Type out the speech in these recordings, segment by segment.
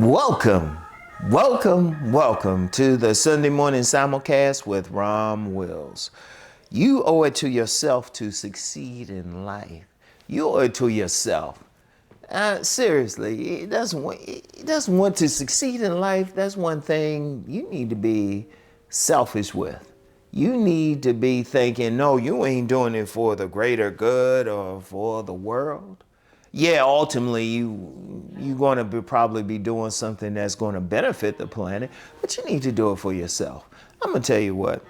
Welcome to the Sunday morning simulcast with Rom Wills. You owe it to yourself to succeed in life. You owe it to yourself. Seriously, it doesn't want to succeed in life. That's one thing you need to be selfish with. You need to be thinking, no, you ain't doing it for the greater good or for the world. Yeah, ultimately you're going to probably be doing something that's going to benefit the planet, but you need to do it for yourself. I'm going to tell you what.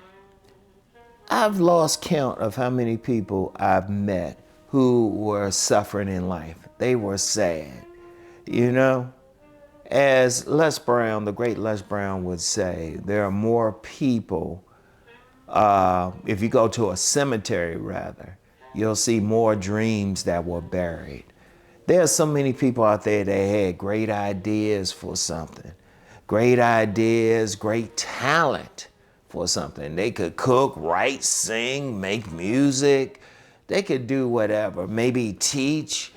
I've lost count of how many people I've met who were suffering in life. They were sad. You know, as Les Brown, the great Les Brown would say, there are more people, if you go to a cemetery rather, you'll see more dreams that were buried. There are so many people out there that had great ideas for something. Great ideas, great talent for something. They could cook, write, sing, make music. They could do whatever. Maybe teach,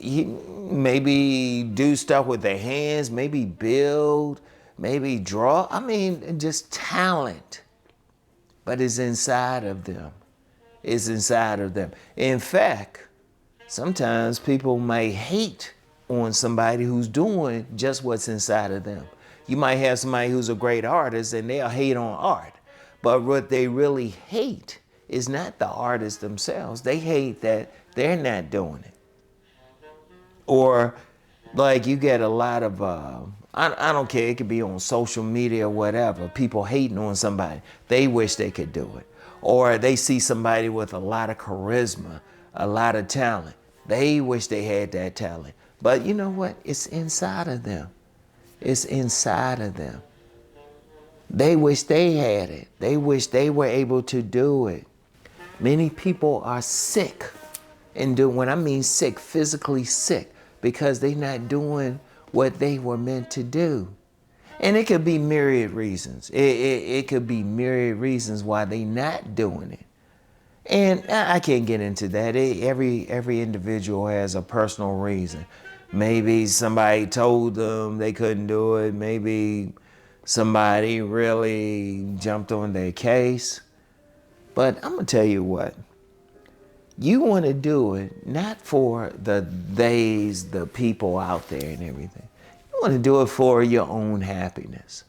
maybe do stuff with their hands, maybe build, maybe draw. I mean, just talent. But it's inside of them. It's inside of them. In fact, sometimes people may hate on somebody who's doing just what's inside of them. You might have somebody who's a great artist and they'll hate on art. But what they really hate is not the artists themselves. They hate that they're not doing it. Or like you get a lot of, I don't care, it could be on social media or whatever, people hating on somebody. They wish they could do it. Or they see somebody with a lot of charisma, a lot of talent. They wish they had that talent. But you know what? It's inside of them. It's inside of them. They wish they had it. They wish they were able to do it. Many people are sick. And when I mean sick, physically sick, because they're not doing what they were meant to do. And it could be myriad reasons. It could be myriad reasons why they're not doing it. And I can't get into that. Every individual has a personal reason. Maybe somebody told them they couldn't do it. Maybe somebody really jumped on their case. But I'm going to tell you what. You want to do it not for the people out there and everything. You want to do it for your own happiness.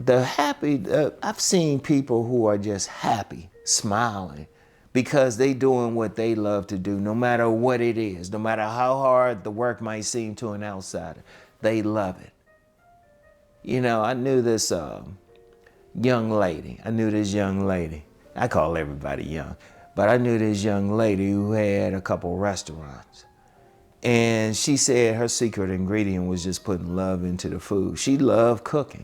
I've seen people who are just happy, smiling, because they doing what they love to do, no matter what it is, no matter how hard the work might seem to an outsider, they love it. You know, I knew this young lady. I call everybody young, but I knew this young lady who had a couple restaurants. And she said her secret ingredient was just putting love into the food. She loved cooking.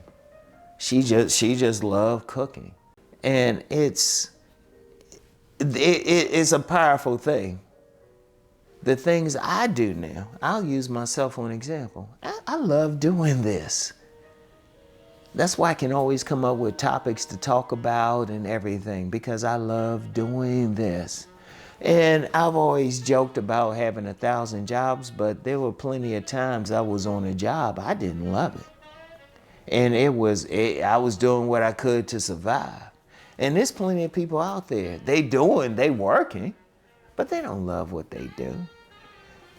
She just loved cooking. And it's a powerful thing. The things I do now, I'll use myself for an example. I love doing this. That's why I can always come up with topics to talk about and everything, because I love doing this. And I've always joked about having 1,000 jobs, but there were plenty of times I was on a job I didn't love it. And I was doing what I could to survive. And there's plenty of people out there. They working, but they don't love what they do.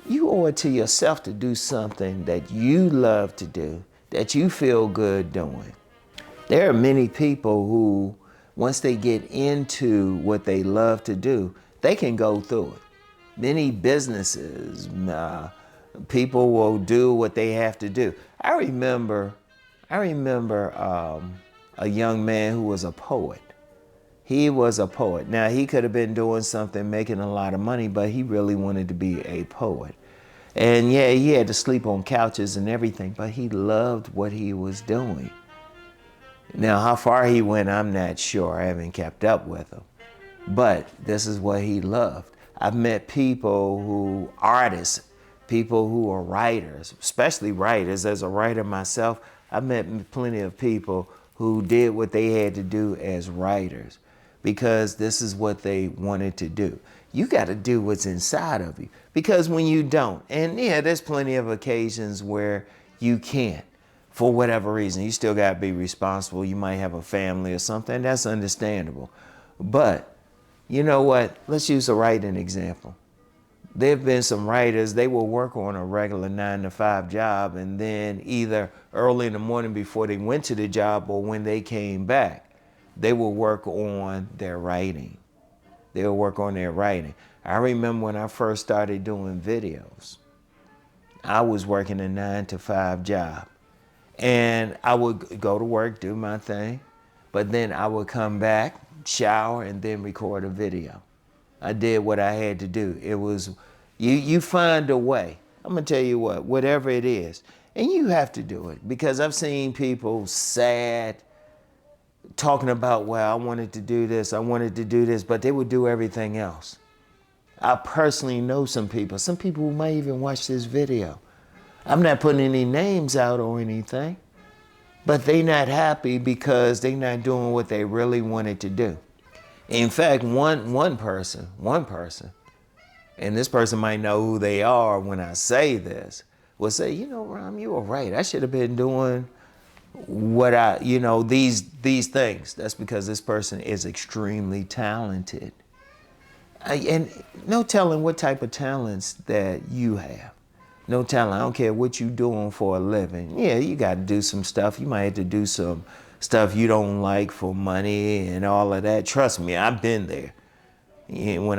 You owe it to yourself to do something that you love to do, that you feel good doing. There are many people who, once they get into what they love to do, they can go through it. Many businesses, people will do what they have to do. I remember a young man who was a poet. He was a poet. Now, he could have been doing something, making a lot of money, but he really wanted to be a poet. And yeah, he had to sleep on couches and everything, but he loved what he was doing. Now, how far he went, I'm not sure. I haven't kept up with him. But this is what he loved. I've met artists, people who are writers, especially writers. As a writer myself, I've met plenty of people who did what they had to do as writers because this is what they wanted to do. You got to do what's inside of you, because when you don't, and yeah, there's plenty of occasions where you can't. For whatever reason, you still got to be responsible. You might have a family or something. That's understandable. But you know what? Let's use a writing example. There have been some writers, they will work on a regular 9-to-5 job, and then either early in the morning before they went to the job or when they came back, they will work on their writing. They'll work on their writing. I remember when I first started doing videos, I was working a 9-to-5 job. And I would go to work, do my thing, but then I would come back, shower, and then record a video. I did what I had to do. It was, you find a way. I'm gonna tell you what, whatever it is, and you have to do it, because I've seen people sad, talking about, well, I wanted to do this, but they would do everything else. I personally know some people who might even watch this video. I'm not putting any names out or anything, but they not happy because they not doing what they really wanted to do. In fact, one person, and this person might know who they are when I say this, will say, you know, Rom, you were right. I should have been doing what these things. That's because this person is extremely talented. And no telling what type of talents that you have. No talent. I don't care what you doing for a living. Yeah, you got to do some stuff. You might have to do some stuff you don't like for money and all of that. Trust me, I've been there. Yeah, when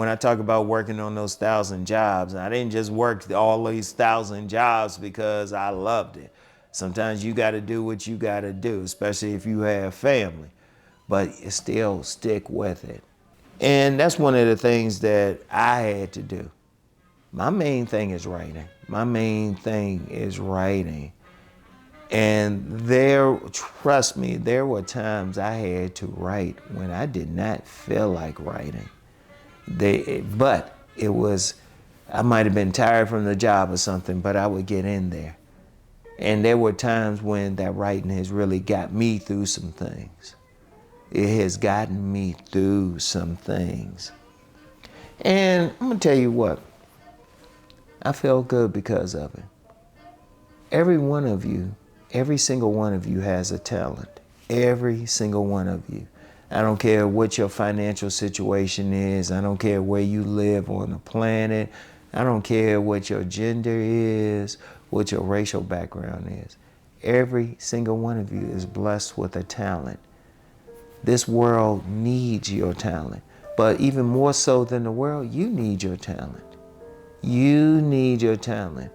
I talk about working on those 1,000 jobs, I didn't just work all these 1,000 jobs because I loved it. Sometimes you got to do what you got to do, especially if you have family. But you still stick with it. And that's one of the things that I had to do. My main thing is writing. And trust me, there were times I had to write when I did not feel like writing. But it was, I might have been tired from the job or something, but I would get in there. And there were times when that writing has really got me through some things. It has gotten me through some things. And I'm gonna tell you what, I feel good because of it. Every one of you, every single one of you has a talent. Every single one of you. I don't care what your financial situation is. I don't care where you live on the planet. I don't care what your gender is, what your racial background is. Every single one of you is blessed with a talent. This world needs your talent. But even more so than the world, you need your talent. You need your talent.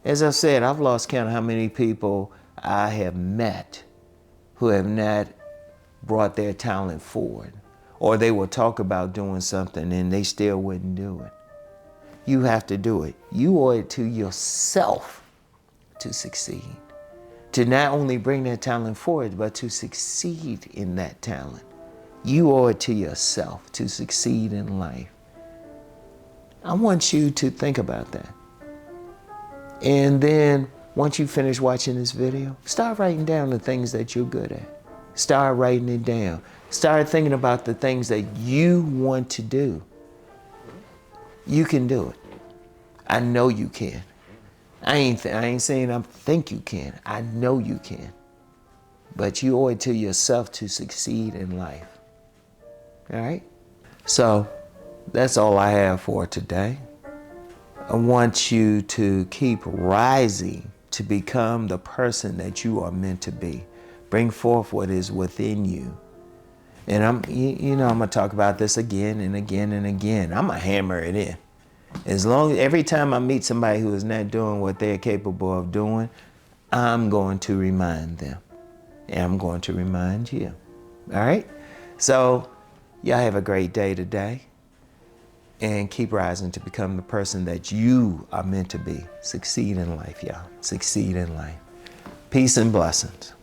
As I said, I've lost count of how many people I have met who have not brought their talent forward. Or they will talk about doing something and they still wouldn't do it. You have to do it. You owe it to yourself to succeed. To not only bring that talent forward, but to succeed in that talent. You owe it to yourself to succeed in life. I want you to think about that. And then once you finish watching this video, start writing down the things that you're good at. Start writing it down. Start thinking about the things that you want to do. You can do it. I know you can. I ain't saying I think you can. I know you can. But you owe it to yourself to succeed in life. All right? So that's all I have for today. I want you to keep rising to become the person that you are meant to be. Bring forth what is within you. And I'm gonna talk about this again and again and again. I'm gonna hammer it in. Every time I meet somebody who is not doing what they're capable of doing, I'm going to remind them. And I'm going to remind you. All right? So y'all have a great day today. And keep rising to become the person that you are meant to be. Succeed in life, y'all. Succeed in life. Peace and blessings.